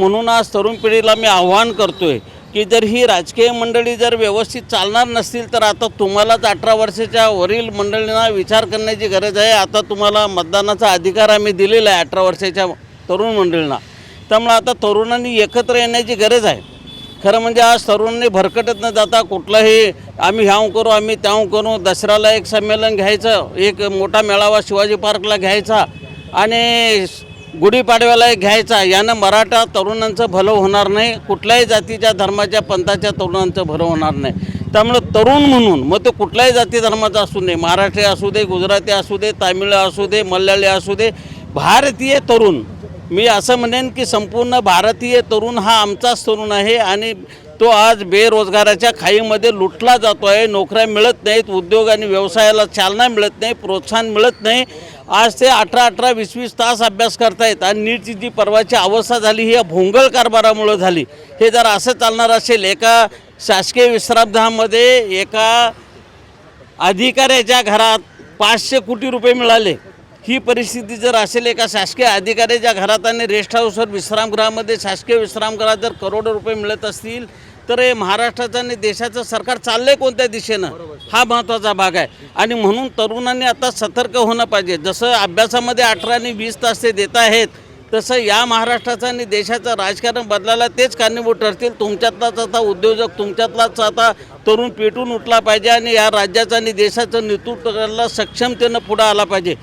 म्हणून आज तरुण पिढीला मी आव्हान करतोय की जर ही राजकीय मंडळी जर व्यवस्थित चालणार नसतील तर आता तुम्हालाच 18 वर्षाच्या वरील मंडळींना विचार करण्याची गरज आहे। आता तुम्हाला मतदानाचा अधिकार आम्ही दिलेला आहे 18 वर्षाच्या तरुण मंडळींना। त्यामुळे आता तरुणांनी एकत्र येण्याची गरज आहे। खरं म्हणजे आज तरुणांनी भरकटत न जाता कुठलाही आम्ही ह्याव करू आम्ही त्याव करू, दसऱ्याला एक संमेलन घ्यायचं, एक मोठा मेळावा शिवाजी पार्कला घ्यायचा आणि गुढीपाडव्याला एक घ्यायचा, यानं मराठा तरुणांचं भलं होणार नाही, कुठल्याही जातीच्या धर्माच्या पंथाच्या तरुणांचं भलं होणार नाही। त्यामुळे तरुण म्हणून मग तो कुठल्याही जाती धर्माचा असू नये, मराठी असू दे, गुजराती असू दे, तामिळ असू दे, मल्याळी असू दे, भारतीय तरुण, मी असं म्हणेन की संपूर्ण भारतीय तरुण हा आमचाच तरुण आहे आणि तो आज बेरोजगाराच्या खाईमध्ये लुटला जातो आहे। नोकऱ्या मिळत नाहीत, उद्योग आणि व्यवसायाला चालना मिळत नाही, प्रोत्साहन मिळत नाही। आज ते 18-18, 20-20 तास अभ्यास करतायत आणि नीटची जी परवाची अवस्था झाली ही या भोंगळ कारभारामुळे झाली। हे जर असं चालणार असेल, एका शासकीय विश्रामगृहामध्ये एका अधिकाऱ्याच्या घरात 500 कोटी रुपये मिळाले, ही परिस्थिती जर असेल एका शासकीय अधिकाऱ्याच्या घरात आणि रेस्ट हाऊसवर विश्रामगृहामध्ये शासकीय विश्रामगृहात जर करोडो रुपये मिळत असतील तर हे महाराष्ट्राचं आणि देशाचं सरकार चाललंय कोणत्या दिशेनं, हा महत्त्वाचा भाग आहे। आणि म्हणून तरुणांनी आता सतर्क होणं पाहिजे। जसं अभ्यासामध्ये 18 आणि 20 तास ते देत आहेत, तसं या महाराष्ट्राचं आणि देशाचं राजकारण बदलायला तेच कारणीभूत ठरतील। तुमच्यातलाच आता उद्योजक, तुमच्यातलाच आता तरुण पेटून उठला पाहिजे आणि या राज्याचं आणि देशाचं नेतृत्व करायला सक्षमतेनं पुढं आला पाहिजे।